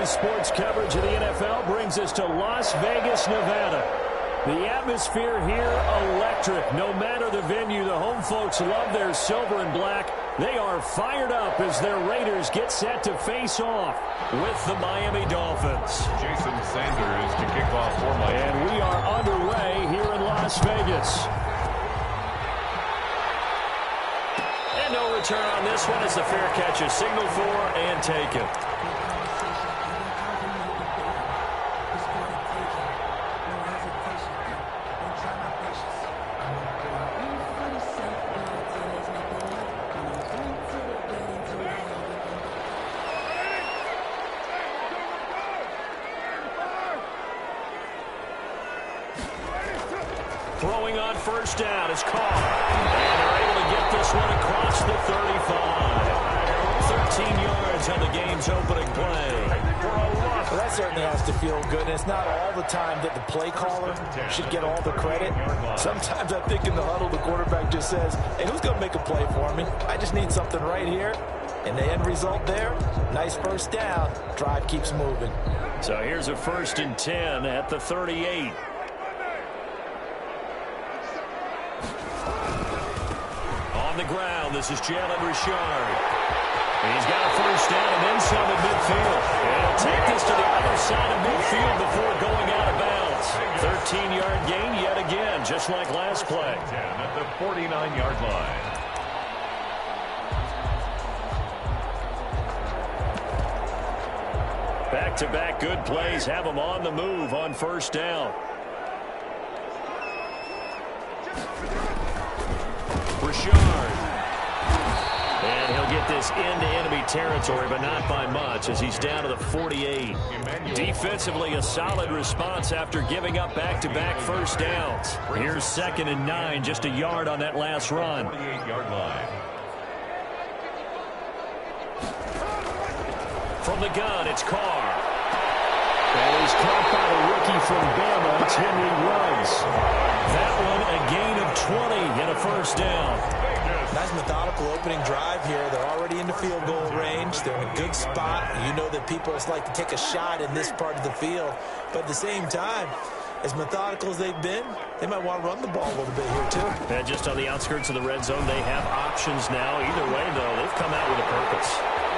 sports coverage of the NFL brings us to Las Vegas, Nevada. The atmosphere here, electric. No matter the venue, the home folks love their silver and black. They are fired up as their Raiders get set to face off with the Miami Dolphins. Jason Sanders to kick off for Miami. And we are underway here in Las Vegas. And no return on this one as the fair catch is signaled for and taken. Throwing on first down is Carr. And they're able to get this one across the 35. 13 yards on the game's opening play. Well, that certainly has to feel good. And it's not all the time that the play caller should get all the credit. Sometimes I think in the huddle, the quarterback just says, hey, who's going to make a play for me? I just need something right here. And the end result there, nice first down. Drive keeps moving. So here's a 1st and 10 at the 38. On the ground, this is Jalen Richard. He's got a first down and then some at midfield. And he'll take this to the other side of midfield before going out of bounds. 13-yard gain yet again, just like last play. At the 49-yard line. Back-to-back good plays have them on the move on first down. Richard. And he'll get this into enemy territory, but not by much as he's down to the 48. Defensively, a solid response after giving up back-to-back first downs. Here's 2nd and 9, just a yard on that last run. 48-yard line. From the gun, it's Carr. And he's caught by the rookie from Bama. It's Henry Ruggs. That one a gain of 20 and a first down. Nice methodical opening drive here. They're already in the field goal range. They're in a good spot. You know that people just like to take a shot in this part of the field. But at the same time, as methodical as they've been, they might want to run the ball a little bit here too. And just on the outskirts of the red zone, they have options now. Either way, though, they've come out with a purpose.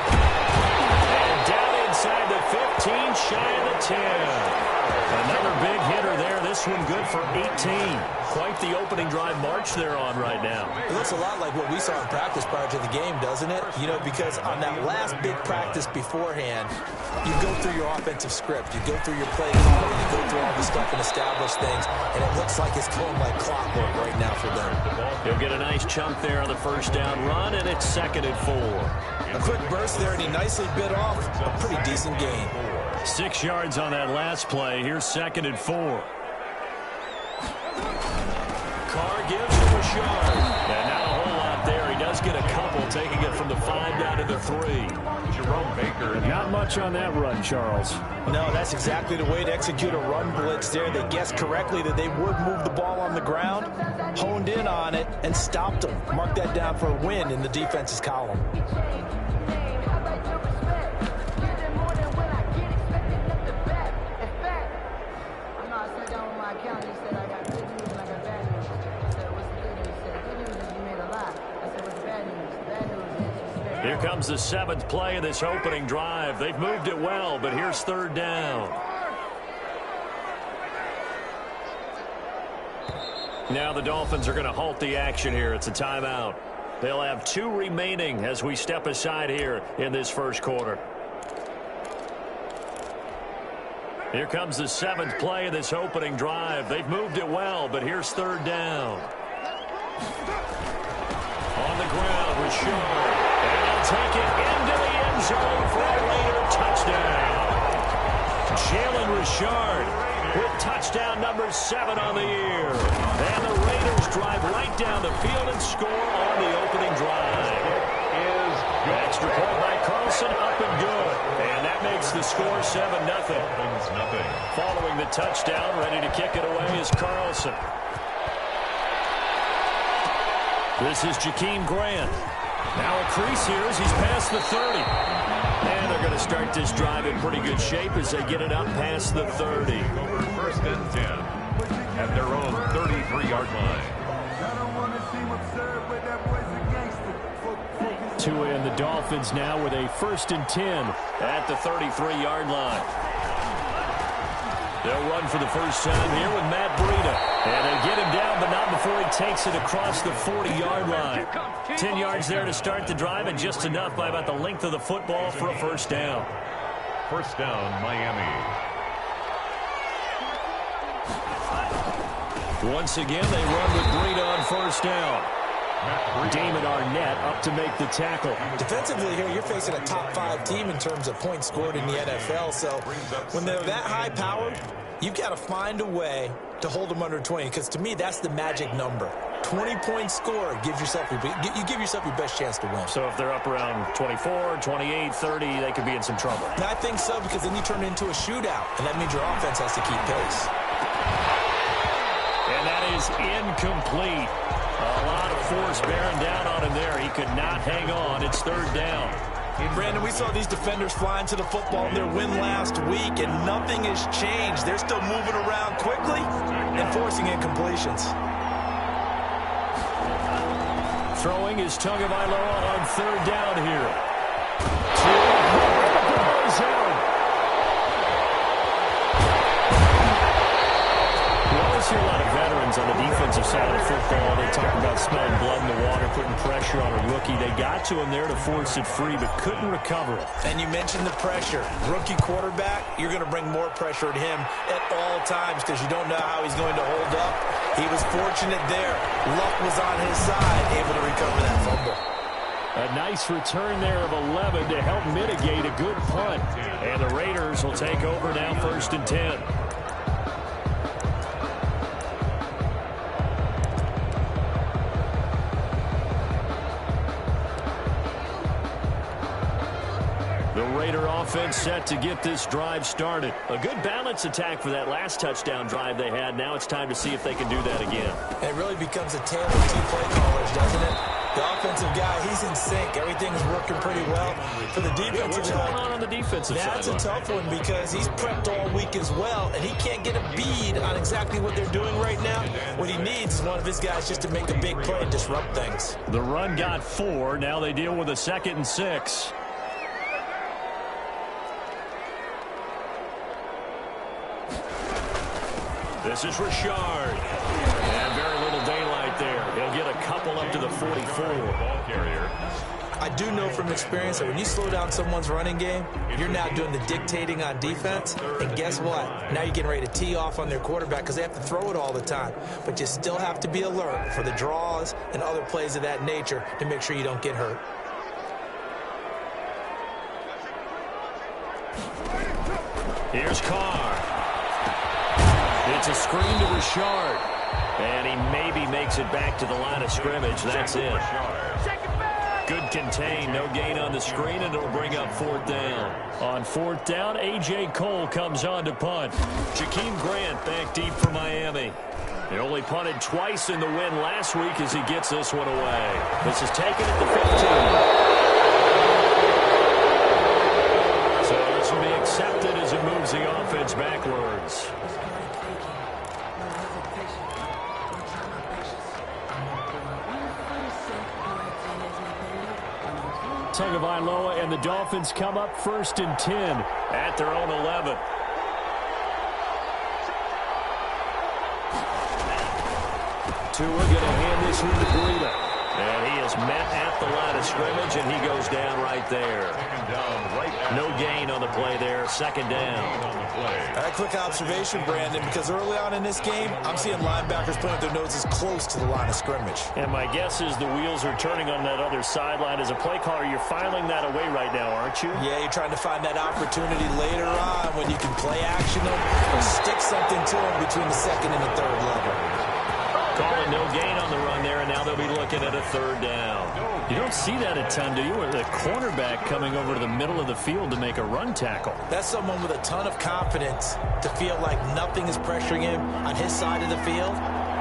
And down inside the 15, shy of the 10. Another big hitter there. This one good for 18. Quite the opening drive march they're on right now. It looks a lot like what we saw in practice prior to the game, doesn't it? You know, because on that last big practice beforehand, you go through your offensive script. You go through your play calling. You go through all the stuff and establish things. And it looks like it's going like clockwork right now for them. He'll get a nice chunk there on the first down run, and it's 2nd and 4. A quick burst there, and he nicely bit off a pretty decent gain. 6 yards on that last play. Here's 2nd and 4. Carr gives to Richard. And not a whole lot there. He does get a couple, taking it from the 5 down to the 3. Jerome Baker. Not much on that run, Charles. No, that's exactly the way to execute a run blitz there. They guessed correctly that they would move the ball on the ground, honed in on it, and stopped them. Mark that down for a win in the defense's column. Here comes the 7th play of this opening drive. They've moved it well, but here's 3rd down. Now the Dolphins are going to halt the action here. It's a timeout. They'll have 2 remaining as we step aside here in this first quarter. Here comes the 7th play of this opening drive. They've moved it well, but here's 3rd down. On the ground, Richard. And he'll take it into the end zone for a Raider touchdown. Jalen Richard with touchdown number 7 on the year. And the Raiders drive right down the field and score on the opening drive. Extra point by Carlson, up and good. And that makes the score 7-0. Following the touchdown, ready to kick it away is Carlson. This is Jakeem Grant. Now a crease here as he's past the 30. And they're going to start this drive in pretty good shape as they get it up past the 30. First and 10 at their own 33-yard line. Tua and the Dolphins now with a 1st and 10 at the 33-yard line. They'll run for the first time here with Matt Breida. And they get him down, but not before he takes it across the 40-yard line. 10 yards there to start the drive, and just enough by about the length of the football for a first down. First down, Miami. Once again, they run with Breida on first down. Damon Arnett up to make the tackle. Defensively here, you're facing a top 5 team in terms of points scored in the NFL. So when they're that high powered, you've got to find a way to hold them under 20. Because to me, that's the magic number. 20 points scored gives yourself you give yourself your best chance to win. So if they're up around 24, 28, 30, they could be in some trouble. And I think so, because then you turn it into a shootout, and that means your offense has to keep pace. And that is incomplete. A lot of force bearing down on him there. He could not hang on. It's 3rd down. Brandon, we saw these defenders flying to the football in their win last week, and nothing has changed. They're still moving around quickly and forcing incompletions. Throwing is Tagovailoa on 3rd down here. Goes out. See a lot of veterans on the defensive side of football. They talk about smelling blood in the water, putting pressure on a rookie. They got to him there to force it free, but couldn't recover it. And you mentioned the pressure. Rookie quarterback, you're going to bring more pressure at him at all times because you don't know how he's going to hold up. He was fortunate there. Luck was on his side, able to recover that fumble. A nice return there of 11 to help mitigate a good punt. And the Raiders will take over now 1st and 10. The Raider offense set to get this drive started. A good balance attack for that last touchdown drive they had. Now it's time to see if they can do that again. It really becomes a tale of 2 play callers, doesn't it? The offensive guy, he's in sync. Everything's working pretty well. For the defensive What's going on the defensive side? That's a tough one because he's prepped all week as well, and he can't get a bead on exactly what they're doing right now. What he needs is one of his guys just to make a big play and disrupt things. The run got 4. Now they deal with a 2nd and 6. This is Richard. And very little daylight there. He'll get a couple up to the 44. Ball carrier. I do know from experience that when you slow down someone's running game, you're now doing the dictating on defense. And guess what? Now you're getting ready to tee off on their quarterback because they have to throw it all the time. But you still have to be alert for the draws and other plays of that nature to make sure you don't get hurt. Here's Carr. It's a screen to Richard. And he maybe makes it back to the line of scrimmage. That's it. Good contain. No gain on the screen, and it'll bring up 4th down. On 4th down, A.J. Cole comes on to punt. Jakeem Grant back deep for Miami. They only punted twice in the win last week as he gets this one away. This is taken at the 15. So this will be accepted as it moves the offense backwards. Tagovailoa and the Dolphins come up 1st and 10 at their own 11. Tua going to hand this one to Breida. And he is met at the line of scrimmage, and he goes down right there. No gain on the play there. 2nd down. A quick observation, Brandon, because early on in this game, I'm seeing linebackers point their noses close to the line of scrimmage. And my guess is the wheels are turning on that other sideline. As a play caller, you're filing that away right now, aren't you? Yeah, you're trying to find that opportunity later on when you can play action them or stick something to them between the 2nd and the 3rd level. Calling no gain on the run there, and now they'll be looking at a 3rd down. You don't see that a ton, do you? With a cornerback coming over to the middle of the field to make a run tackle. That's someone with a ton of confidence to feel like nothing is pressuring him on his side of the field.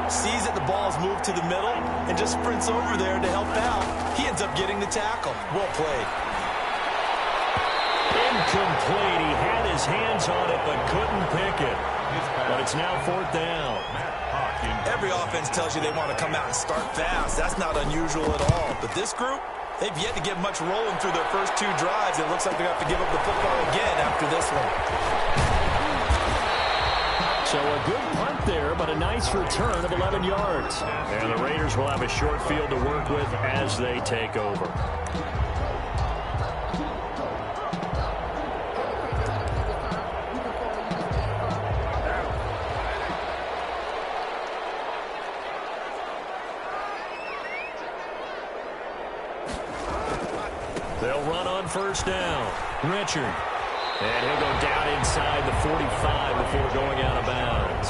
Sees that the ball is moved to the middle and just sprints over there to help out. He ends up getting the tackle. Well played. Incomplete. He had his hands on it but couldn't pick it. But it's now 4th down. Every offense tells you they want to come out and start fast. That's not unusual at all. But this group, they've yet to get much rolling through their first 2 drives. It looks like they're going to have to give up the football again after this one. So a good punt there, but a nice return of 11 yards. And the Raiders will have a short field to work with as they take over. They'll run on 1st down. Richard. And he'll go down inside the 45 before going out of bounds.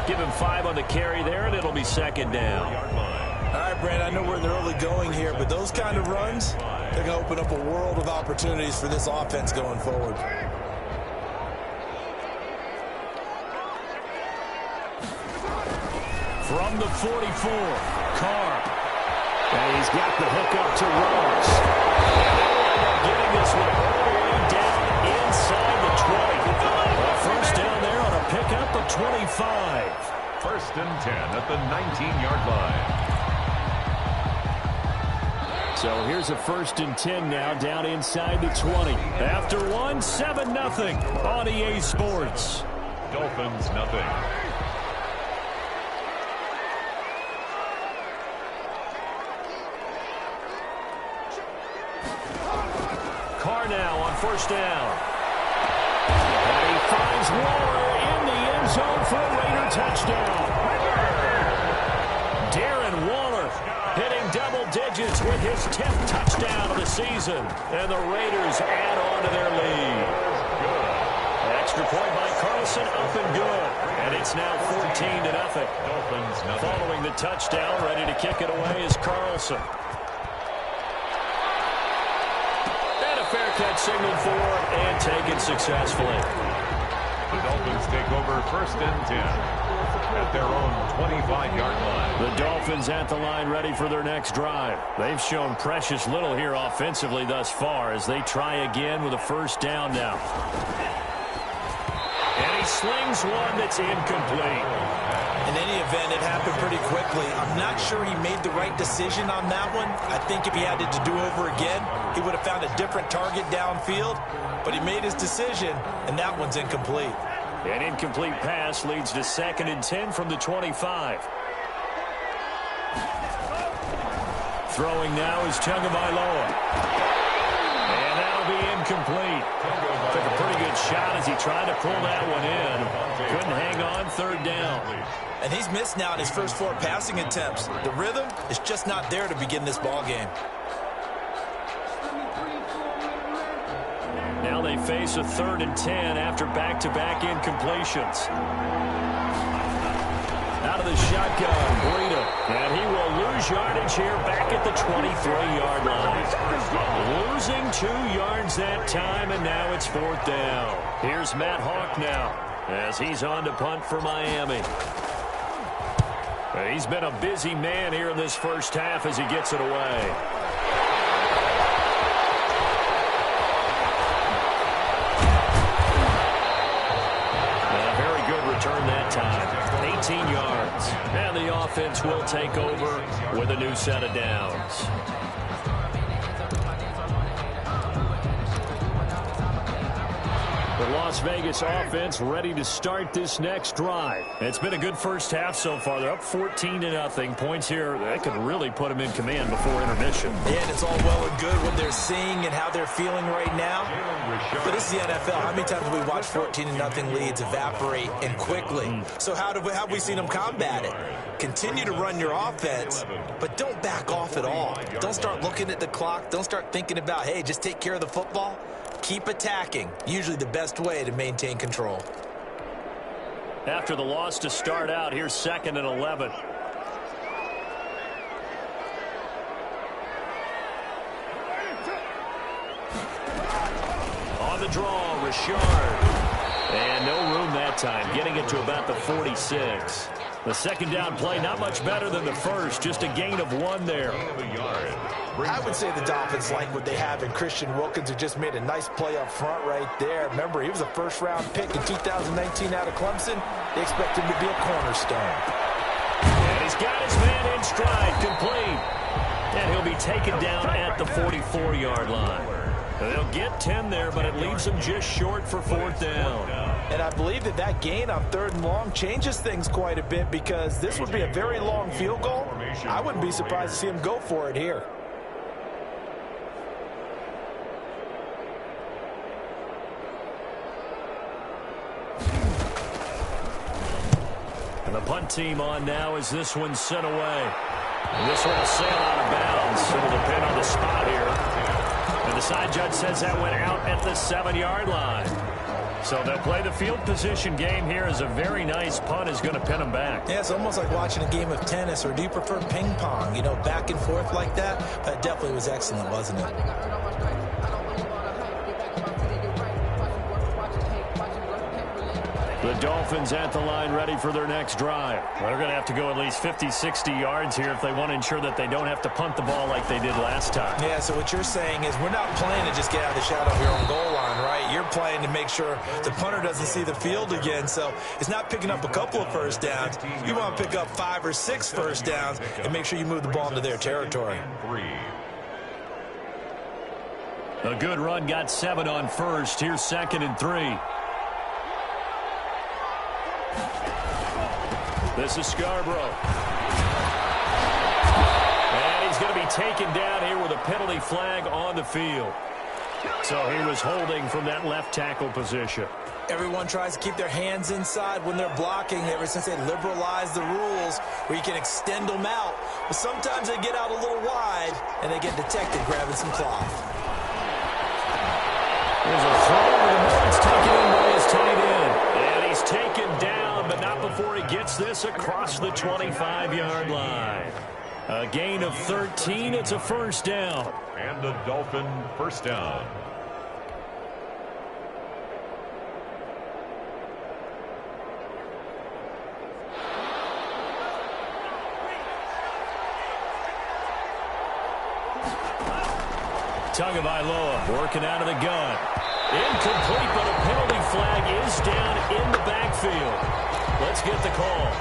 Give him 5 on the carry there, and it'll be 2nd down. All right, Brad, I know we're in the early going here, but those kind of runs, they're going to open up a world of opportunities for this offense going forward. From the 44, Carr. And he's got the hook up to Rose. And getting this one all the way down inside the 20. A 1st down there on a pickup of 25. 1st and 10 at the 19-yard line. So here's a 1st and 10 now down inside the 20. After one, 7-0 on EA Sports. Dolphins nothing. Carr now on 1st down. And he finds Waller in the end zone for a Raider touchdown. Darren Waller hitting double digits with his 10th touchdown of the season. And the Raiders add on to their lead. Extra point by Carlson, up and good. And it's now 14-0. Dolphins nothing. Following the touchdown, ready to kick it away is Carlson. Fair catch signaled for and taken successfully. The Dolphins take over 1st and 10 at their own 25-yard line. The Dolphins at the line ready for their next drive. They've shown precious little here offensively thus far as they try again with a 1st down now. And he slings one that's incomplete. In any event, it happened pretty quickly. I'm not sure he made the right decision on that one. I think if he had it to do over again, he would have found a different target downfield. But he made his decision, and that one's incomplete. An incomplete pass leads to 2nd and 10 from the 25. Throwing now is Tagovailoa. And that'll be incomplete. Took a pretty good shot as he tried to pull that one in. Couldn't hang on 3rd down. And he's missed now in his first 4 passing attempts. The rhythm is just not there to begin this ball game. Now they face a 3rd and 10 after back-to-back incompletions. Out of the shotgun, Breida. And he will lose yardage here back at the 23-yard line. Losing 2 yards that time, and now it's 4th down. Here's Matt Hawk now as he's on to punt for Miami. He's been a busy man here in this first half as he gets it away. A very good return that time. 18 yards. And the offense will take over with a new set of downs. The Las Vegas offense ready to start this next drive. It's been a good first half so far. They're up 14-0. Points here, that could really put them in command before intermission. Yeah, and it's all well and good what they're seeing and how they're feeling right now. But this is the NFL. How many times have we watched 14-0 leads evaporate and quickly? So how have we seen them combat it? Continue to run your offense, but don't back off at all. Don't start looking at the clock. Don't start thinking about, hey, just take care of the football. Keep attacking. Usually the best way to maintain control. After the loss to start out, here's 2nd and 11. On the draw, Richard. And no room that time, getting it to about the 46. The second down play, not much better than the first, just a gain of 1 there. I would say the Dolphins like what they have in Christian Wilkins, who just made a nice play up front right there. Remember, he was a first-round pick in 2019 out of Clemson. They expect him to be a cornerstone. And he's got his man in stride, complete. And he'll be taken down at the 44-yard line. They'll get 10 there, but it leaves them just short for 4th down. And I believe that gain on 3rd and long changes things quite a bit, because this would be a very long field goal. I wouldn't be surprised to see him go for it here. And the punt team on now as this one's sent away. And this one will sail out of bounds. It'll depend on the spot here. And the side judge says that went out at the 7-yard line. So they'll play the field position game here, as a very nice punt is going to pin them back. Yeah, it's almost like watching a game of tennis, or do you prefer ping pong? You know, back and forth like that? That definitely was excellent, wasn't it? The Dolphins at the line, ready for their next drive. Well, they're going to have to go at least 50, 60 yards here if they want to ensure that they don't have to punt the ball like they did last time. Yeah, so what you're saying is we're not playing to just get out of the shadow of your own goal line, right? You're playing to make sure the punter doesn't see the field again. So it's not picking up a couple of first downs. You want to pick up 5 or 6 first downs and make sure you move the ball into their territory. A good run, got 7 on first. Here's 2nd and 3. This is Scarborough. And he's going to be taken down here with a penalty flag on the field. So he was holding from that left tackle position. Everyone tries to keep their hands inside when they're blocking ever since they liberalized the rules where you can extend them out. But sometimes they get out a little wide and they get detected grabbing some cloth. There's a throw, and it's taken in by his tight end. And he's taken down, but not before he gets this across the 25-yard line. A gain of 13. It's a first down. And a Dolphin first down. Tagovailoa working out of the gun. Incomplete, but a penalty flag is down in the backfield. Let's get the call.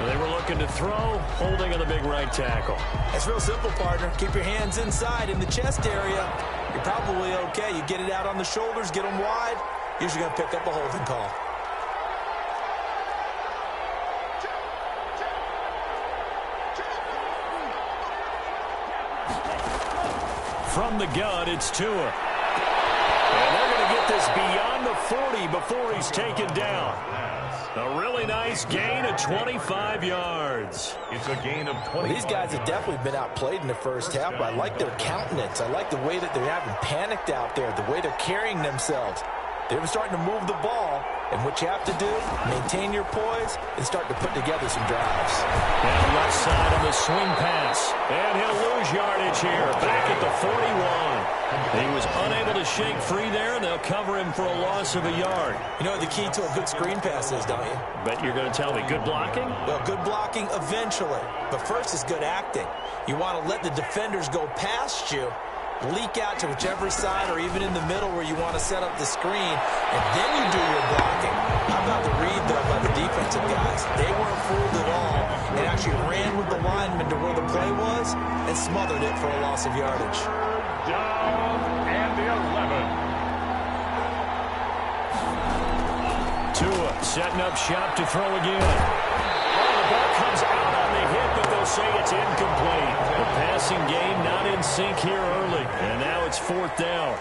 They were looking to throw, holding on the big right tackle. It's real simple, partner. Keep your hands inside in the chest area. You're probably okay. You get it out on the shoulders, get them wide. Usually going to pick up a holding call. From the gun, it's Tua. And they're going to get this beyond the 40 before he's taken down. A really nice gain of 25 yards. It's a gain of 20. Well, these guys have definitely been outplayed in the first half, but I like their countenance. I like the way that they're having panicked out there, the way they're carrying themselves. They're starting to move the ball, and what you have to do, maintain your poise and start to put together some drives. Down the left side on the swing pass. And he'll lose yardage here, back at the 41. He was unable to shake free there, and they'll cover him for a loss of a yard. You know what the key to a good screen pass is, don't you? Bet you're going to tell me good blocking? Well, good blocking eventually, but first is good acting. You want to let the defenders go past you, leak out to whichever side or even in the middle where you want to set up the screen, and then you do your blocking. How about the read, though, by the defensive guys? They weren't fooled at all and actually ran with the lineman to where the play was and smothered it for a loss of yardage. Down and the 11. Tua setting up shop to throw again. Oh, the ball comes out on the hit, but they'll say it's incomplete. The passing game not in sync here early, and now it's 4th down.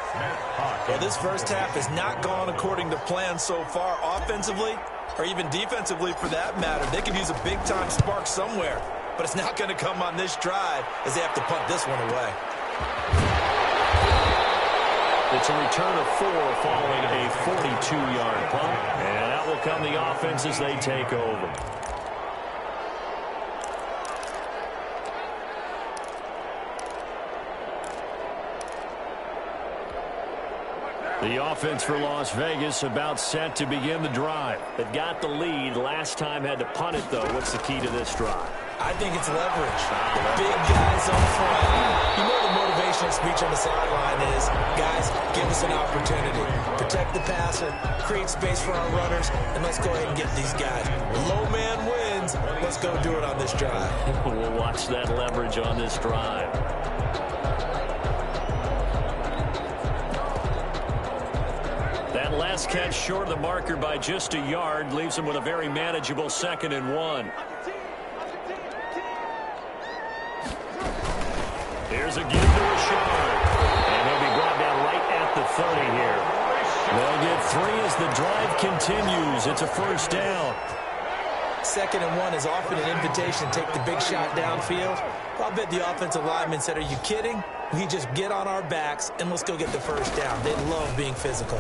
Well, this first half has not gone according to plan so far offensively or even defensively for that matter. They could use a big-time spark somewhere, but it's not going to come on this drive as they have to punt this one away. It's a return of 4 following a 42-yard punt, and out will come the offense as they take over. The offense for Las Vegas about set to begin the drive. They've got the lead. Last time had to punt it, though. What's the key to this drive? I think it's leverage. The big guys up front. You know the motivational speech on the sideline is, guys, give us an opportunity. Protect the passer, create space for our runners, and let's go ahead and get these guys. Low man wins. Let's go do it on this drive. We'll watch that leverage on this drive. That last catch short of the marker by just a yard leaves him with a very manageable 2nd and 1. Here's a give to Richard. And he'll be brought down right at the 30 here. They'll get 3 as the drive continues. It's a first down. 2nd and 1 is often an invitation to take the big shot downfield. I'll bet the offensive lineman said, are you kidding? We just get on our backs and let's go get the first down. They love being physical.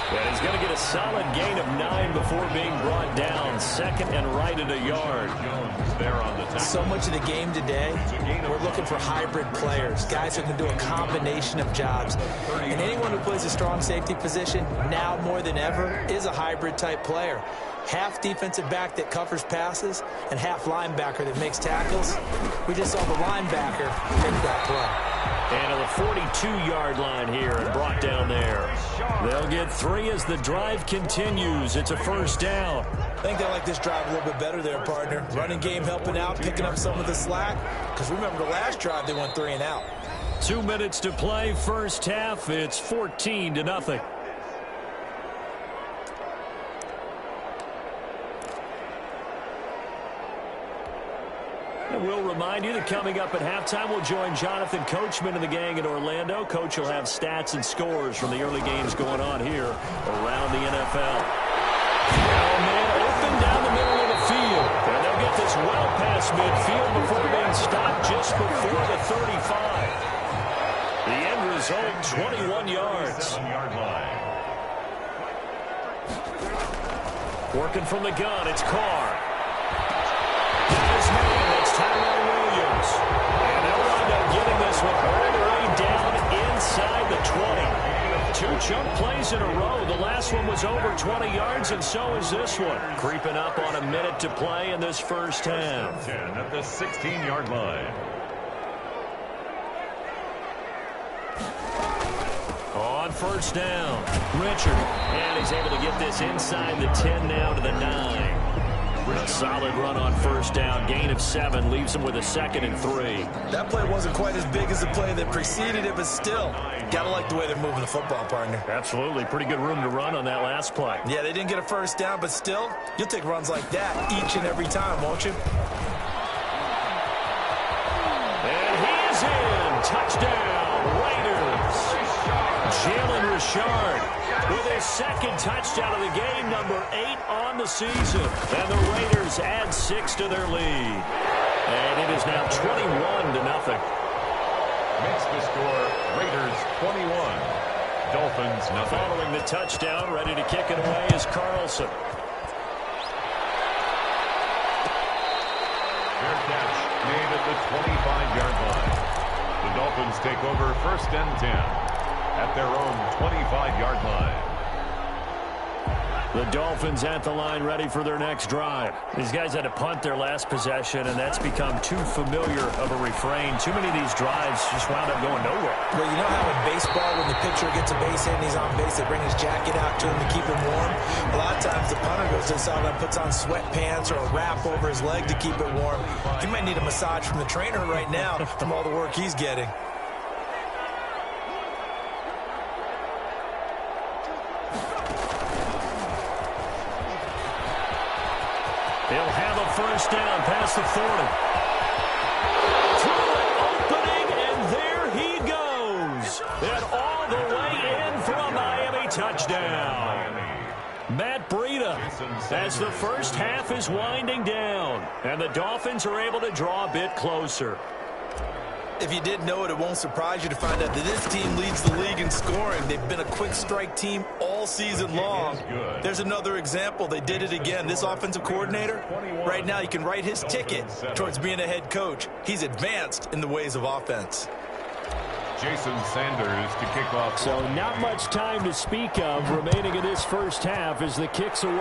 And he's going to get a solid gain of 9 before being brought down. 2nd and right at a yard. So much of the game today, we're looking for hybrid players, guys who can do a combination of jobs. And anyone who plays a strong safety position, now more than ever, is a hybrid type player. Half defensive back that covers passes and half linebacker that makes tackles. We just saw the linebacker make that play. And to the 42-yard line here and brought down there. They'll get 3 as the drive continues. It's a first down. I think they like this drive a little bit better there, partner. Running game helping out, picking up some of the slack. Because remember the last drive, they went 3 and out. 2 minutes to play, first half. It's 14-0. And we'll remind you that coming up at halftime, we'll join Jonathan Coachman and the gang in Orlando. Coach will have stats and scores from the early games going on here around the NFL. Oh, man, open down the middle of the field. And they'll get this well past midfield before being stopped just before the 35. The end result, 21 yards. Working from the gun, it's Carr. His man, it's Tyrell Williams. And they'll wind up getting this one all the way down inside the 20. 2 chunk plays in a row. The last one was over 20 yards, and so is this one. Creeping up on a minute to play in this first half. 10 at the 16-yard line. On first down, Richard. And he's able to get this inside the 10 now to the 9. A solid run on first down. Gain of 7 leaves him with a 2nd and 3. That play wasn't quite as big as the play that preceded it, but still, gotta like the way they're moving the football, partner. Absolutely. Pretty good room to run on that last play. Yeah, they didn't get a first down, but still, you'll take runs like that each and every time, won't you? And he is in. Touchdown, Raiders. Jalen Richard with his 2nd touchdown of the game, number 8 on the season. And the Raiders add 6 to their lead. And it is now 21-0. Makes the score Raiders 21. Dolphins nothing. Following the touchdown, ready to kick it away is Carlson. Fair catch made at the 25-yard line. The Dolphins take over 1st and 10 at their own 25-yard line. The Dolphins at the line ready for their next drive. These guys had to punt their last possession, and that's become too familiar of a refrain. Too many of these drives just wound up going nowhere. Well, you know how in baseball, when the pitcher gets a base hit and he's on base, they bring his jacket out to him to keep him warm? A lot of times the punter goes to the sideline, puts on sweatpants or a wrap over his leg to keep it warm. He might need a massage from the trainer right now from all the work he's getting. He'll have a first down past the 40. Through an opening, and there he goes. And all the way in for a Miami touchdown. Matt Breida as the first half is winding down. And the Dolphins are able to draw a bit closer. If you didn't know it, it won't surprise you to find out that this team leads the league in scoring. They've been a quick strike team all season long. There's another example. They did it again. This offensive coordinator, right now you can write his ticket towards being a head coach. He's advanced in the ways of offense. Jason Sanders to kick off. So not much time to speak of remaining in this first half as the kick's away. Made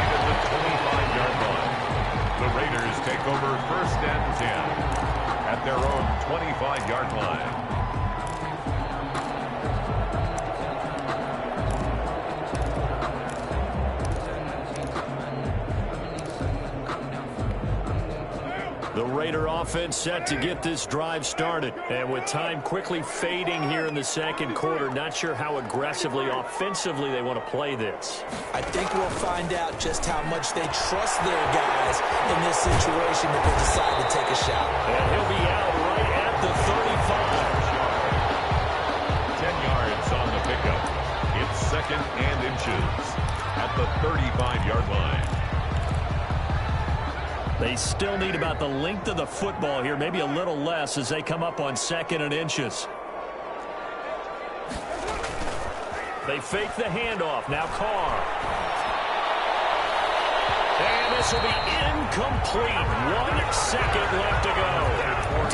at the 25-yard line. The Raiders take over first and 10 at their own 25-yard line. The Raider offense set to get this drive started. And with time quickly fading here in the second quarter, not sure how aggressively, offensively they want to play this. I think we'll find out just how much they trust their guys in this situation if they decide to take a shot. And he'll be out right at the 35. 10 yards on the pickup. It's second and inches at the 35-yard line. They still need about the length of the football here, maybe a little less as they come up on second and inches. They fake the handoff. Now Carr. And this will be incomplete. 1 second left to go.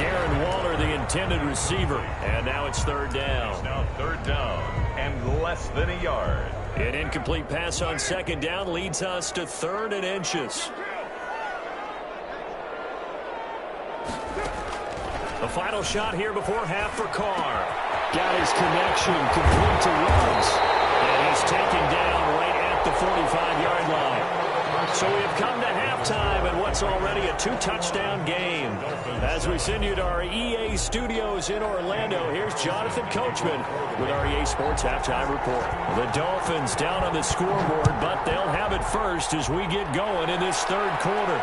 Darren Waller, the intended receiver. And now it's third down. Now third down and less than a yard. An incomplete pass on second down leads us to third and inches. The final shot here before half for Carr. Got his connection, complete to Ruggs. And he's taken down right at the 45-yard line. So we have come to halftime in what's already a 2-touchdown game. As we send you to our EA studios in Orlando, here's Jonathan Coachman with our EA Sports Halftime Report. The Dolphins down on the scoreboard, but they'll have it first as we get going in this third quarter.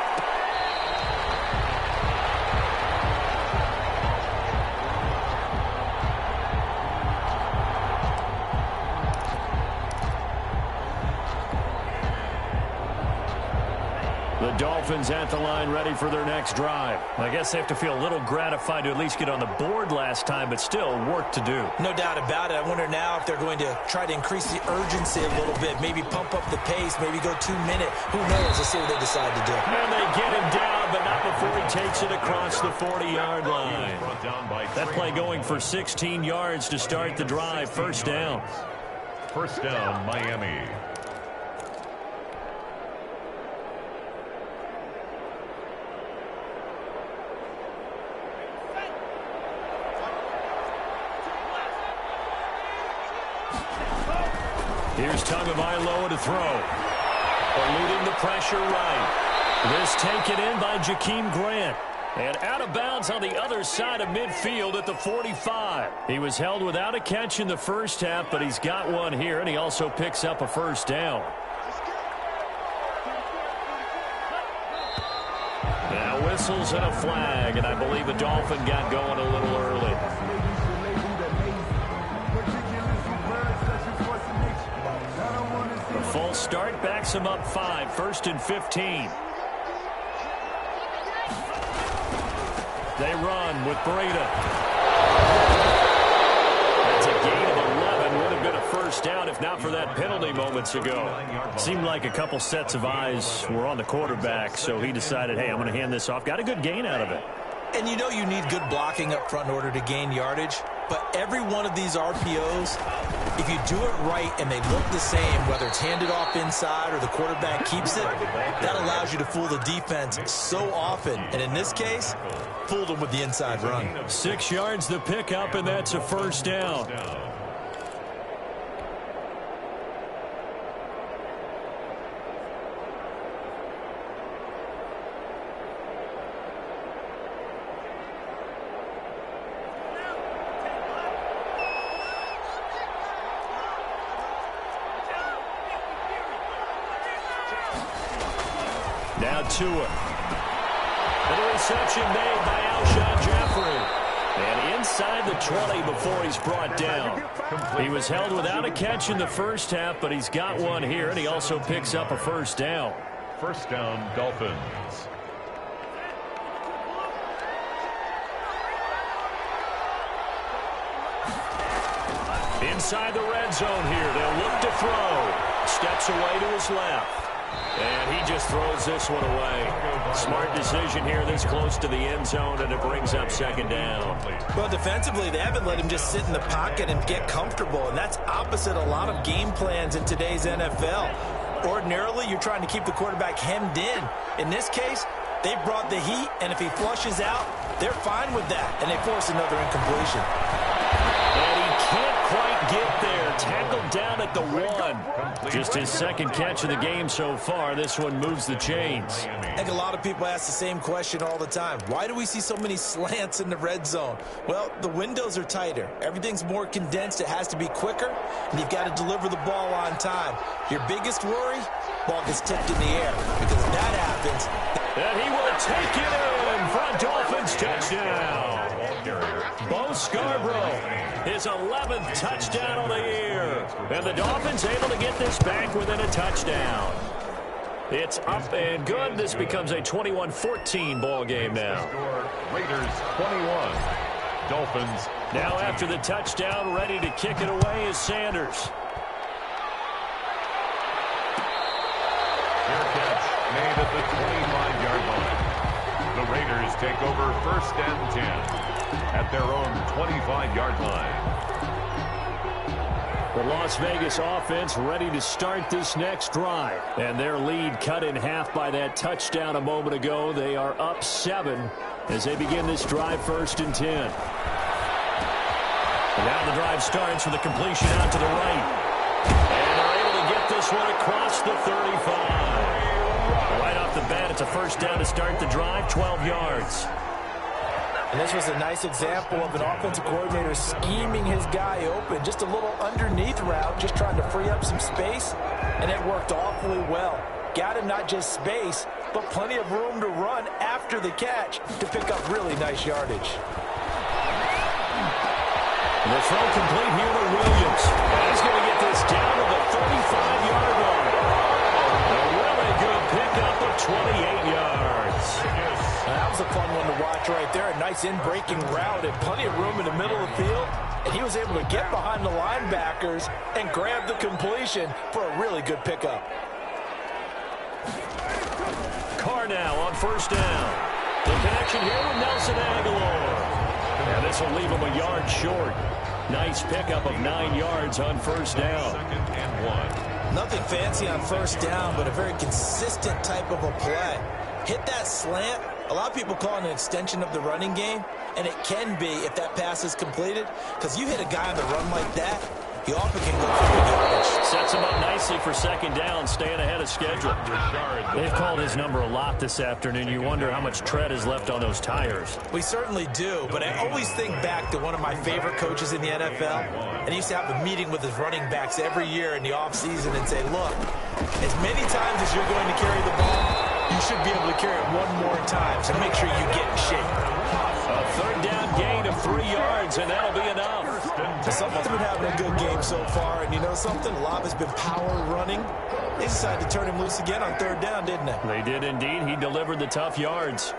The Dolphins at the line ready for their next drive. I guess they have to feel a little gratified to at least get on the board last time, but still work to do. No doubt about it. I wonder now if they're going to try to increase the urgency a little bit, maybe pump up the pace, maybe go 2-minute. Who knows? Let's see what they decide to do. And they get him down, but not before he takes it across the 40-yard line. That play going for 16 yards to start the drive. First down. First down, Miami. Here's Tagovailoa to throw. Eluding the pressure right. This taken in by Jakeem Grant. And out of bounds on the other side of midfield at the 45. He was held without a catch in the first half, but he's got one here, and he also picks up a first down. Now whistles and a flag, and I believe the Dolphin got going a little early. The false start backs him up 5, first and 15. They run with Breida. That's a gain of 11. Would have been a first down if not for that penalty moments ago. Seemed like a couple sets of eyes were on the quarterback, so he decided, hey, I'm going to hand this off. Got a good gain out of it. And you know you need good blocking up front in order to gain yardage. But every one of these RPOs, if you do it right and they look the same, whether it's handed off inside or the quarterback keeps it, that allows you to fool the defense so often. And in this case, fooled them with the inside run. 6 yards the pickup, and that's a first down. Now Tua. And the reception made by Alshon Jeffrey. And inside the 20 before he's brought down. He was held without a catch in the first half, but he's got one here, and he also picks up a first down. First down, Dolphins. Inside the red zone here. They'll look to throw. Steps away to his left. And he just throws this one away. Smart decision here this close to the end zone, and it brings up second down. Well, defensively, they haven't let him just sit in the pocket and get comfortable, and that's opposite a lot of game plans in today's NFL. Ordinarily, you're trying to keep the quarterback hemmed in. In this case, they brought the heat, and if he flushes out, they're fine with that, and they force another incompletion. And he can't quite get there. Tackled down at the 1. Just his second catch of the game so far. This one moves the chains. I think a lot of people ask the same question all the time. Why do we see so many slants in the red zone? Well, the windows are tighter. Everything's more condensed. It has to be quicker, and you've got to deliver the ball on time. Your biggest worry? Ball gets tipped in the air, because if that happens... And he will take it in for a Dolphins touchdown. Bo Scarborough, his 11th touchdown of the year. And the Dolphins able to get this back within a touchdown. It's up and good. This becomes a 21-14 ball game now. Raiders 21. Dolphins. Now after the touchdown, ready to kick it away is Sanders. Fair catch made at the 25-yard line. The Raiders take over 1st and 10 at their own 25-yard line. The Las Vegas offense ready to start this next drive. And their lead cut in half by that touchdown a moment ago. They are up 7 as they begin this drive 1st and 10. And now the drive starts with a completion out to the right. And they're able to get this one across the 35. Right off the bat, it's a 1st down to start the drive, 12 yards. And this was a nice example of an offensive coordinator scheming his guy open. Just a little underneath route, just trying to free up some space, and it worked awfully well. Got him not just space, but plenty of room to run after the catch to pick up really nice yardage. The throw complete here to Williams. And he's going to get this down to the 35-yard line. A really good pickup of 28 yards. That was a fun one to watch right there. A nice in-breaking route and plenty of room in the middle of the field. And he was able to get behind the linebackers and grab the completion for a really good pickup. Carr now on 1st down. The connection here with Nelson Aguilar. And this will leave him a yard short. Nice pickup of 9 yards on 1st down. 2nd and 1. Nothing fancy on 1st down, but a very consistent type of a play. Hit that slant. A lot of people call it an extension of the running game, and it can be if that pass is completed, because you hit a guy on the run like that, he often can go for good yardage. Sets him up nicely for 2nd down, staying ahead of schedule. They've called his number a lot this afternoon. You wonder how much tread is left on those tires. We certainly do, but I always think back to one of my favorite coaches in the NFL, and he used to have a meeting with his running backs every year in the offseason and say, look, as many times as you're going to carry the ball, you should be able to carry it one more time, so make sure you get in shape. A 3rd down gain of 3 yards, and that'll be enough. Someone's been having a good game so far, and you know something? A lot has been power running. They decided to turn him loose again on 3rd down, didn't they? They did indeed. He delivered the tough yards.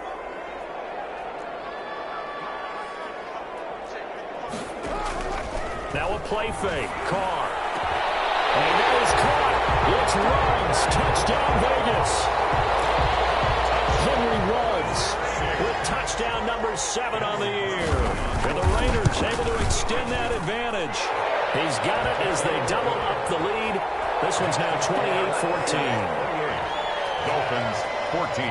Now a play fake. Carr. And that is caught. It's Ruggs. Touchdown, Vegas. Henry Ruggs with touchdown number 7 on the year. And the Raiders able to extend that advantage. He's got it as they double up the lead. This one's now 28-14. Dolphins 14.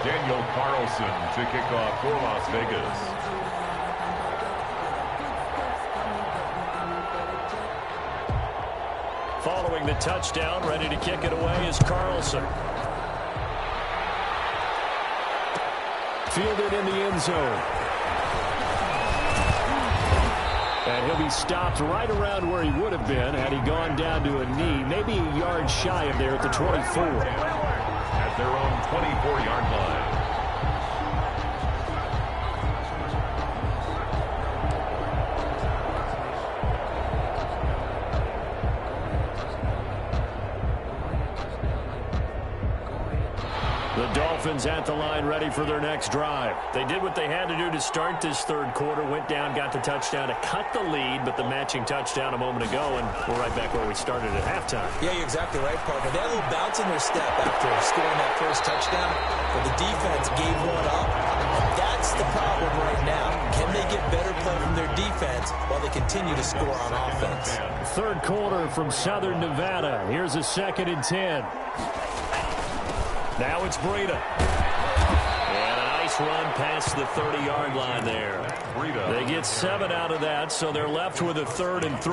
Daniel Carlson to kick off for Las Vegas. Following the touchdown, ready to kick it away is Carlson. Fielded in the end zone. And he'll be stopped right around where he would have been had he gone down to a knee, maybe a yard shy of there at the 24. At their own 24-yard line. The Dolphins at the line ready for their next drive. They did what they had to do to start this third quarter, went down, got the touchdown to cut the lead, but the matching touchdown a moment ago, and we're right back where we started at halftime. Yeah, you're exactly right, partner. They had a little bounce in their step after scoring that first touchdown, but the defense gave one up, and that's the problem right now. Can they get better play from their defense while they continue to score on offense? Third quarter from Southern Nevada. Here's a 2nd and 10. Now it's Breida. And a nice run past the 30-yard line there. They get 7 out of that, so they're left with a 3rd and 3.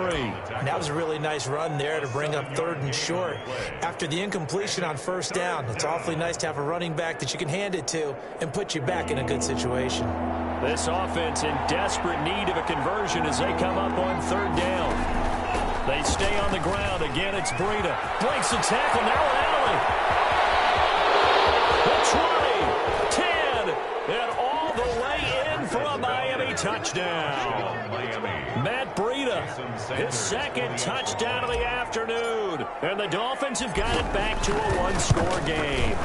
That was a really nice run there to bring up 3rd and short. After the incompletion on 1st down, it's awfully nice to have a running back that you can hand it to and put you back in a good situation. This offense in desperate need of a conversion as they come up on 3rd down. They stay on the ground. Again, it's Breida. Breaks the tackle. Now Alley. 20, 10, and all the way in for a Miami touchdown. Matt Breida, his 2nd touchdown of the afternoon. And the Dolphins have got it back to a one-score game.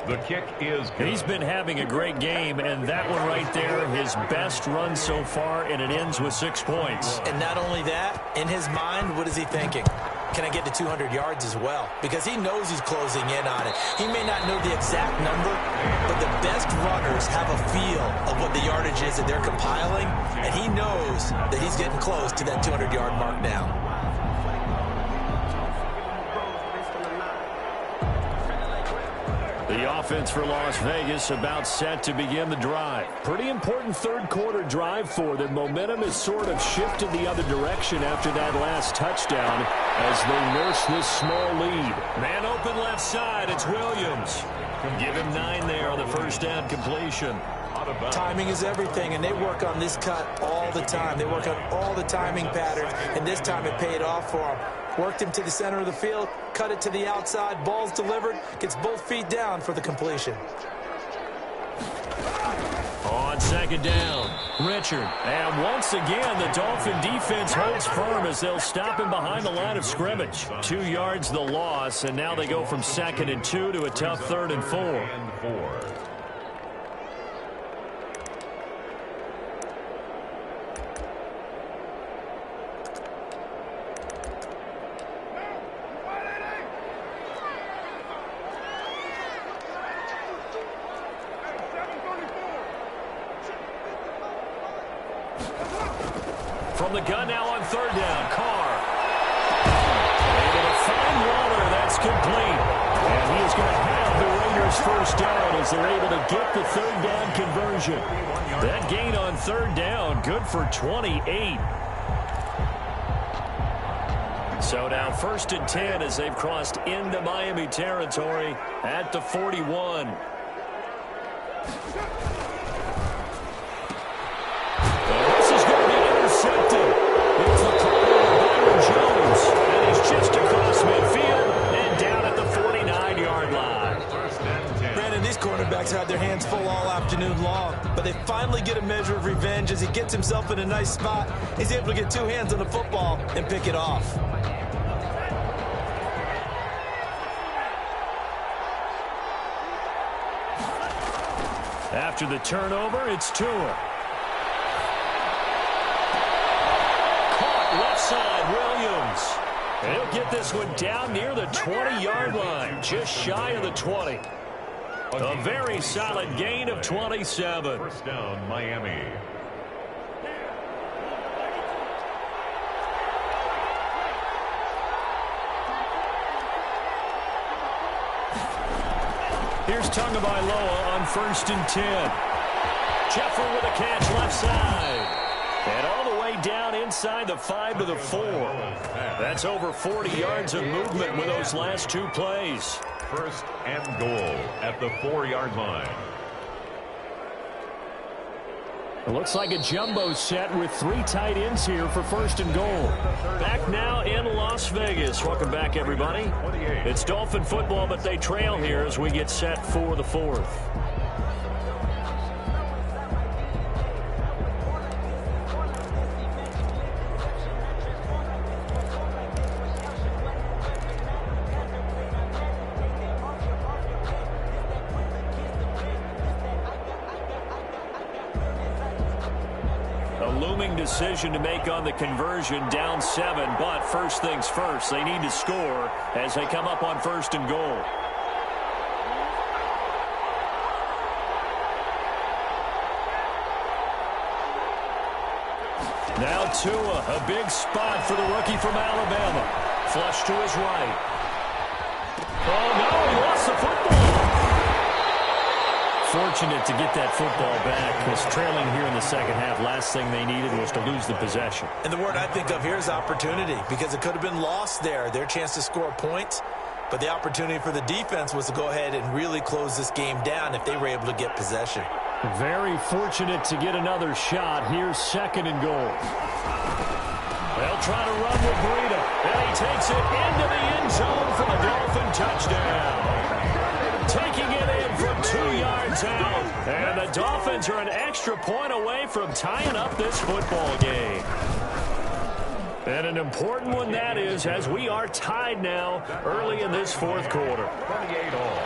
The kick is good. He's been having a great game, and that one right there, his best run so far, and it ends with 6 points. And not only that, in his mind, what is he thinking? Can I get to 200 yards as well? Because he knows he's closing in on it. He may not know the exact number, but the best runners have a feel of what the yardage is that they're compiling, and he knows that he's getting close to that 200-yard mark now. The offense for Las Vegas about set to begin the drive. Pretty important third quarter drive for them. Momentum has sort of shifted the other direction after that last touchdown as they nurse this small lead. Man open left side, it's Williams. Give him 9 there on the first down completion. Timing is everything, and they work on this cut all the time. They work on all the timing patterns, and this time it paid off for them. Worked him to the center of the field, cut it to the outside, ball's delivered, gets both feet down for the completion. On 2nd down, Richard. And once again, the Dolphin defense holds firm as they'll stop him behind the line of scrimmage. 2 yards the loss, and now they go from 2nd and 2 to a tough 3rd and 4. From the gun now on 3rd down, Carr. Able to find Waller, that's complete. And he is going to have the Raiders first down as they're able to get the 3rd down conversion. That gain on 3rd down, good for 28. So now 1st and 10 as they've crossed into Miami territory at the 41. It's the corner of Byron Jones, and he's just across midfield and down at the 49-yard line. Brandon, these cornerbacks had their hands full all afternoon long, but they finally get a measure of revenge as he gets himself in a nice spot. He's able to get 2 hands on the football and pick it off. After the turnover, it's Tua. Left side, Williams. And he'll get this one down near the 20-yard line, just shy of the 20. A very solid gain of 27. First down, Miami. Here's Tagovailoa on 1st and 10. Jeffrey with a catch left side. And all the way down inside the 5 to the 4. That's over 40 yards of movement with those last 2 plays. 1st and goal at the 4-yard line. It looks like a jumbo set with 3 tight ends here for 1st and goal. Back now in Las Vegas. Welcome back, everybody. It's Dolphin football, but they trail here as we get set for the 4th. looming decision to make on the conversion, down 7. But first things first, they need to score as they come up on 1st and goal. Now Tua, a big spot for the rookie from Alabama. Flush to his right. Oh, no, he lost the football. Fortunate to get that football back, because trailing here in the second half, last thing they needed was to lose the possession. And the word I think of here is opportunity, because it could have been lost there. Their chance to score points, but the opportunity for the defense was to go ahead and really close this game down if they were able to get possession. Very fortunate to get another shot. Here's 2nd and goal. They'll try to run with Breida, and he takes it into the end zone for the Dolphin touchdown. Taking it in from 2 yards out, and the Dolphins are an extra point away from tying up this football game. And an important one that is, as we are tied now early in this 4th quarter. 28 all.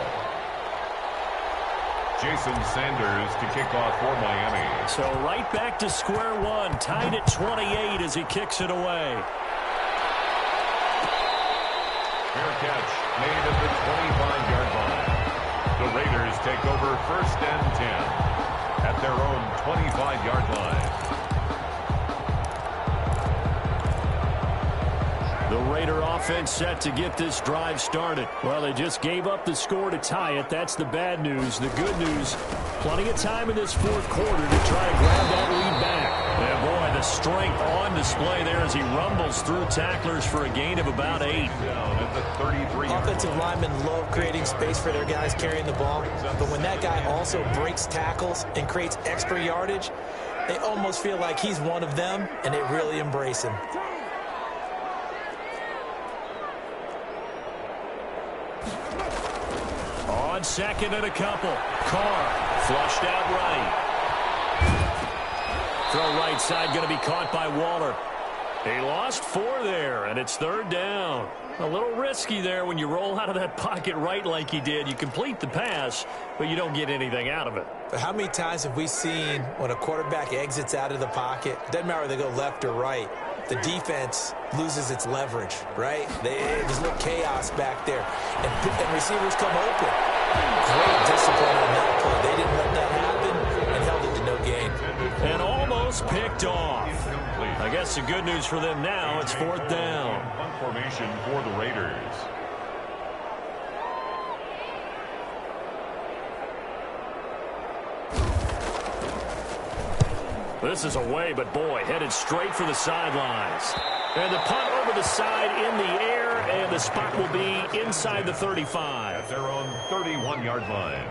Jason Sanders to kick off for Miami. So right back to square one, tied at 28 as he kicks it away. Fair catch made at the 25-yard line. The Raiders take over 1st and 10 at their own 25-yard line. The Raider offense set to get this drive started. Well, they just gave up the score to tie it. That's the bad news. The good news, plenty of time in this 4th quarter to try to grab that lead back. And boy, the strength on display there as he rumbles through tacklers for a gain of about 8. Down at the 33. Offensive linemen love creating space for their guys carrying the ball, but when that guy also breaks tackles and creates extra yardage, they almost feel like he's one of them, and they really embrace him. On 2nd and a couple. Carr flushed out right. Throw right side going to be caught by Waller. He lost 4 there, and it's 3rd down. A little risky there when you roll out of that pocket right like he did. You complete the pass, but you don't get anything out of it. But how many times have we seen when a quarterback exits out of the pocket, it doesn't matter whether they go left or right, the defense loses its leverage, right? There's a little chaos back there, and receivers come open. Great discipline on that play. They didn't let that happen and held it to no gain. And almost picked off. I guess the good news for them now, it's 4th down. Punt formation for the Raiders. This is away, but boy, headed straight for the sidelines. And the punt over the side in the air, and the spot will be inside the 35. At their own 31-yard line.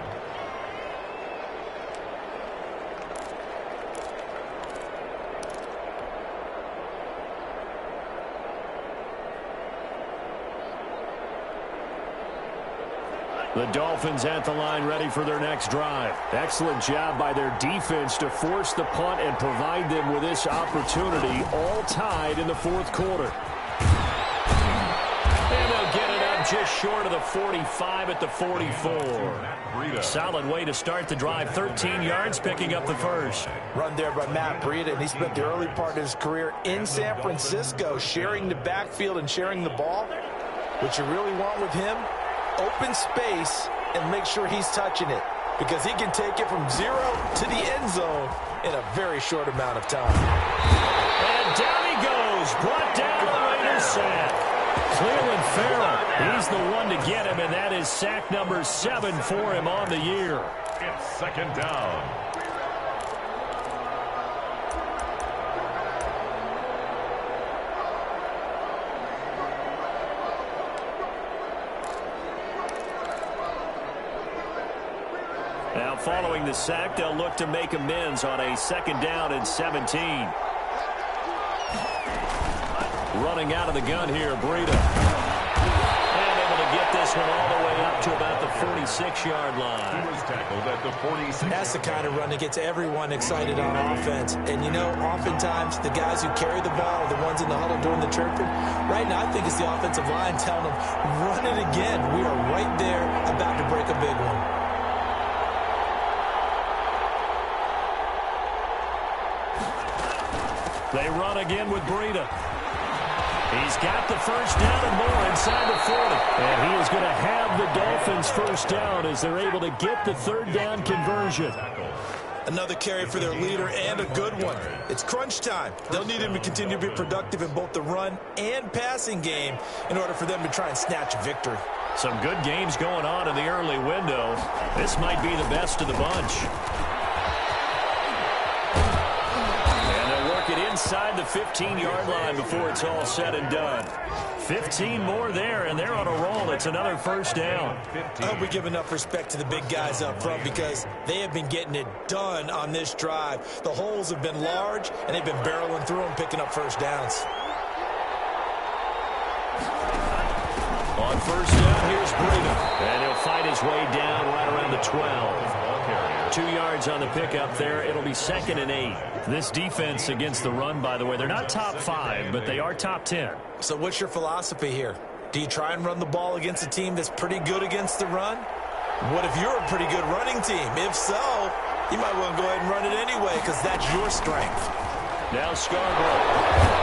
The Dolphins at the line ready for their next drive. Excellent job by their defense to force the punt and provide them with this opportunity, all tied in the 4th quarter. And they'll get it up just short of the 45 at the 44. Solid way to start the drive. 13 yards, picking up the first. Run there by Matt Breida, and he spent the early part of his career in San Francisco sharing the backfield and sharing the ball. What you really want with him, open space and make sure he's touching it, because he can take it from 0 to the end zone in a very short amount of time. And down he goes, brought down the Raiders sack. Cleveland Farrell, he's the one to get him, and that is sack number 7 for him on the year. It's 2nd down. Now following the sack, they'll look to make amends on a 2nd down and 17. Running out of the gun here, Breida. And able to get this one all the way up to about the 46-yard line. He was tackled at the 46. That's the kind of run that gets everyone excited on offense. And, you know, oftentimes the guys who carry the ball are the ones in the huddle doing the chirping. Right now, I think it's the offensive line telling them, run it again. We are right there about to break a big one. They run again with Breida. He's got the first down and more inside the 40. And he is going to have the Dolphins first down as they're able to get the third down conversion. Another carry for their leader and a good one. It's crunch time. They'll need him to continue to be productive in both the run and passing game in order for them to try and snatch a victory. Some good games going on in the early window. This might be the best of the bunch. And they'll work it inside the 15-yard line before it's all said and done. 15 more there, and they're on a roll. It's another first down. I hope we give enough respect to the big guys up front because they have been getting it done on this drive. The holes have been large, and they've been barreling through them, picking up first downs. On first down, here's Breida. And he'll fight his way down right around the 12. 2 yards on the pickup there. It'll be 2nd and 8. This defense against the run, by the way, they're not top 5, but they are top 10. So what's your philosophy here? Do you try and run the ball against a team that's pretty good against the run? What if you're a pretty good running team? If so, you might want to go ahead and run it anyway because that's your strength. Now Scarborough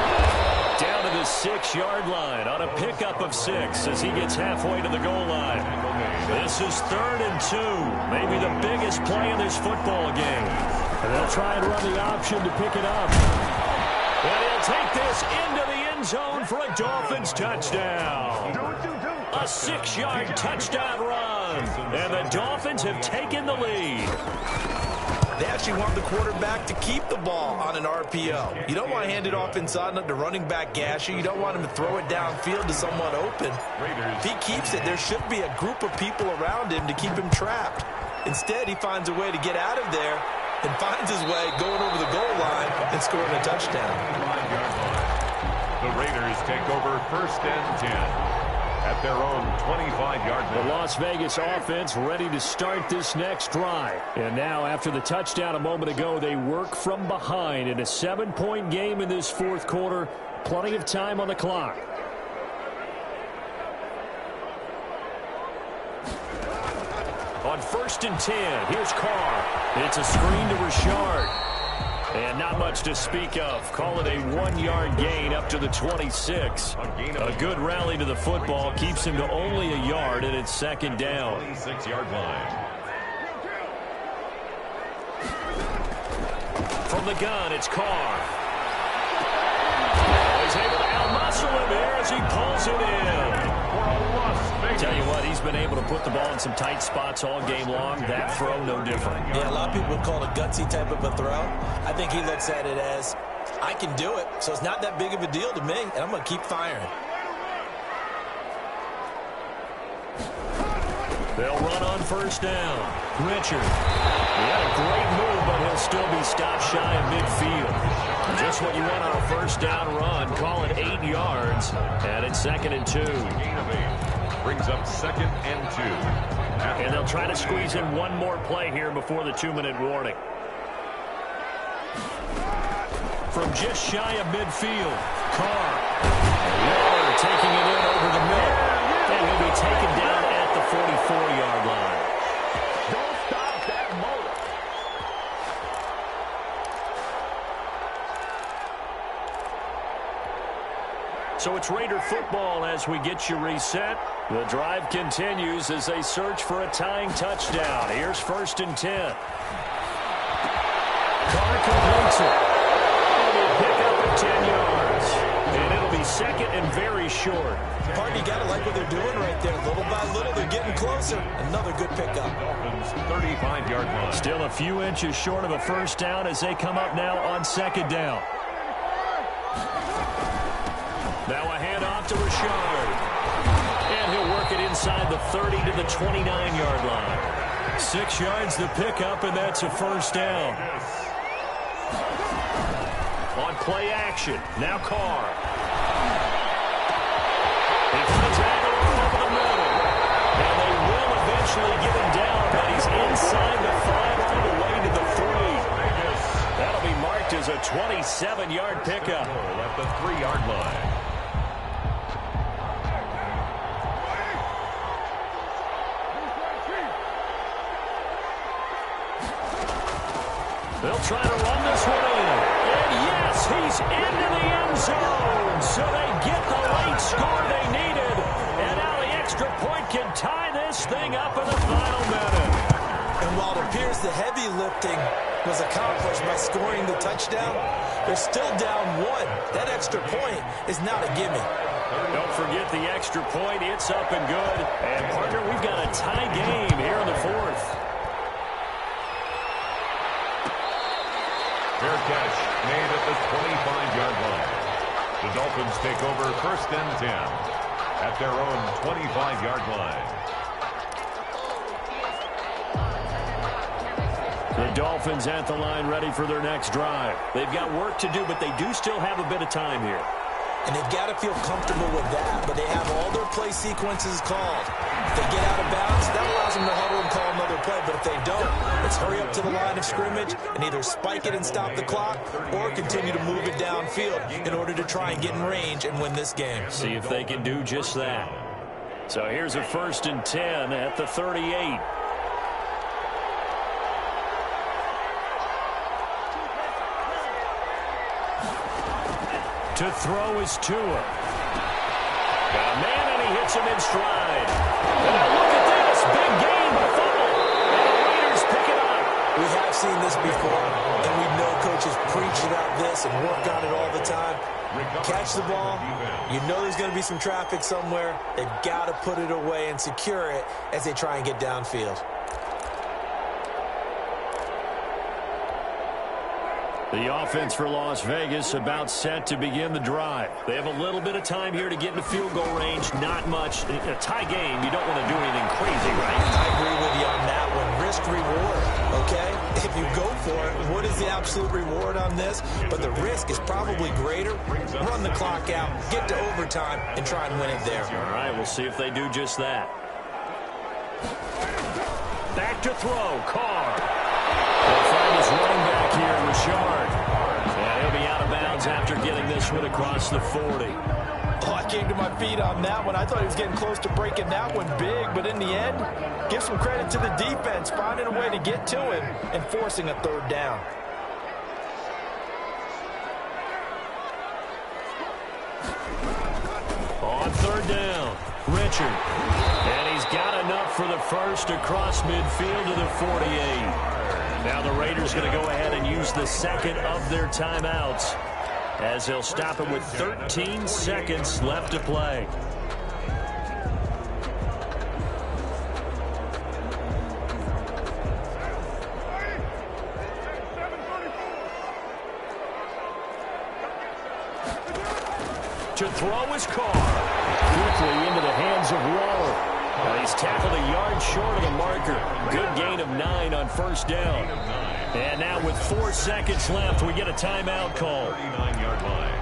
down to the 6-yard line on a pickup of 6 as he gets halfway to the goal line. This is 3rd and 2, maybe the biggest play in this football game. And they'll try and run the option to pick it up. And he'll take this into the end zone for a Dolphins touchdown. A 6-yard touchdown run. And the Dolphins have taken the lead. They actually want the quarterback to keep the ball on an RPO. You don't want to hand it off inside and let the running back gash you. You don't want him to throw it downfield to someone open. If he keeps it, there should be a group of people around him to keep him trapped. Instead, he finds a way to get out of there and finds his way going over the goal line and scoring a touchdown. The Raiders take over 1st and 10. At their own 25-yard line. The Las Vegas offense ready to start this next drive. And now, after the touchdown a moment ago, they work from behind in a 7-point game in this 4th quarter. Plenty of time on the clock. On 1st and 10, here's Carr. It's a screen to Richard. And not much to speak of. Call it a 1-yard gain up to the 26. A good rally to the football keeps him to only a yard, and it's 2nd down. 26-yard line. From the gun, it's Carr. He's able to out-muscle him here as he pulls it in. Tell you what, he's been able to put the ball in some tight spots all game long. That throw, no different. Yeah, a lot of people would call it a gutsy type of a throw. I think he looks at it as, I can do it, so it's not that big of a deal to me, and I'm going to keep firing. They'll run on first down. Richard. He had a great move, but he'll still be stopped shy of midfield. Just what you want on a first down run. Call it 8 yards, and it's 2nd and 2. Gain of 8 brings up 2nd and 2. And they'll try to squeeze in one more play here before the 2-minute warning. From just shy of midfield, Carr. Waller taking it in over the middle. And he'll be taken down at the 44-yard line. Don't stop that motor. So it's Raider football as we get you reset. The drive continues as they search for a tying touchdown. Here's 1st and 10. Carr completes it. And he'll pick up at 10 yards. And it'll be 2nd and very short. Pardon, you got to like what they're doing right there. Little by little, they're getting closer. Another good pickup. Dolphins 35-yard line. Still a few inches short of a first down as they come up now on 2nd down. Now a handoff to Richard. And he'll work it inside the 30 to the 29-yard line. 6 yards the pickup, and that's a first down. On play action, now Carr. He finds Aguilar over the middle. And they will eventually get him down, but he's inside the 5 all the way to the 3. That'll be marked as a 27-yard pickup. At the 3-yard line. They'll try to run this one in. And yes, he's in the heavy lifting was accomplished by scoring the touchdown, they're still down 1. That extra point is not a gimme. Don't forget the extra point. It's up and good. And, partner, we've got a tie game here in the 4th. Fair catch made at the 25-yard line. The Dolphins take over 1st and 10 at their own 25-yard line. The Dolphins at the line ready for their next drive. They've got work to do, but they do still have a bit of time here. And they've got to feel comfortable with that, but they have all their play sequences called. If they get out of bounds, that allows them to huddle and call another play, but if they don't, it's hurry up to the line of scrimmage and either spike it and stop the clock or continue to move it downfield in order to try and get in range and win this game. See if they can do just that. So here's a 1st and 10 at the 38. To throw is Tua. Got a man, and he hits him in stride. And now look at this. Big gain, but fumble. And the Raiders pick it up. We have seen this before, and we know coaches preach about this and work on it all the time. Catch the ball. You know there's going to be some traffic somewhere. They've got to put it away and secure it as they try and get downfield. The offense for Las Vegas about set to begin the drive. They have a little bit of time here to get into field goal range. Not much. In a tie game, you don't want to do anything crazy, right? I agree with you on that one. Risk reward, okay? If you go for it, what is the absolute reward on this? But the risk is probably greater. Run the clock out, get to overtime, and try and win it there. All right, we'll see if they do just that. Back to throw, Carr. They'll find his running back here, Richard. And he'll be out of bounds after getting this one across the 40. Oh, I came to my feet on that one. I thought he was getting close to breaking that one big, but in the end, give some credit to the defense, finding a way to get to him and forcing a 3rd down. On 3rd down, Richard. And he's got enough for the first across midfield to the 48. Now the Raiders going to go ahead and use the 2nd of their timeouts as they'll stop it with 13 seconds left to play. To throw his Carr. Quickly into the hands of Waller. He's tackled a yard short of the marker. Good gain of 9 on 1st down. And now with 4 seconds left, we get a timeout call. 39-yard line.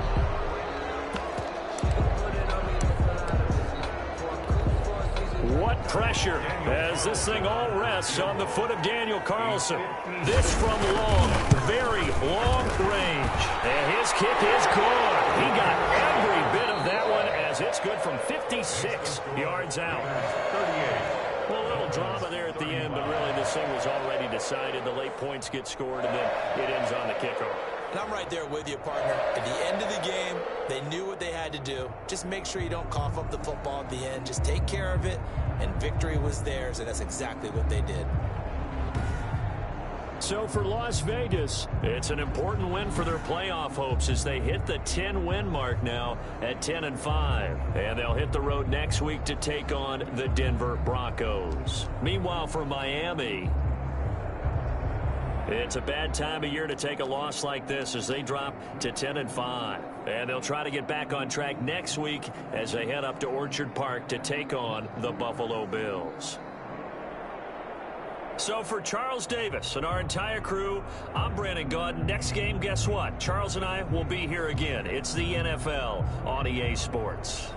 What pressure as this thing all rests on the foot of Daniel Carlson. This from long, very long range. And his kick is good. He got every bit of that one as it's good from 56 yards out. 38. Well, a little drama there at the end, but really this thing was already decided. The late points get scored, and then it ends on the kickoff. And I'm right there with you, partner. At the end of the game, they knew what they had to do. Just make sure you don't cough up the football at the end. Just take care of it, and victory was theirs, and that's exactly what they did. So for Las Vegas, it's an important win for their playoff hopes as they hit the 10-win mark now at 10-5. And they'll hit the road next week to take on the Denver Broncos. Meanwhile, for Miami, it's a bad time of year to take a loss like this as they drop to 10-5. And they'll try to get back on track next week as they head up to Orchard Park to take on the Buffalo Bills. So for Charles Davis and our entire crew, I'm Brandon Gaudin. Next game, guess what? Charles and I will be here again. It's the NFL on EA Sports.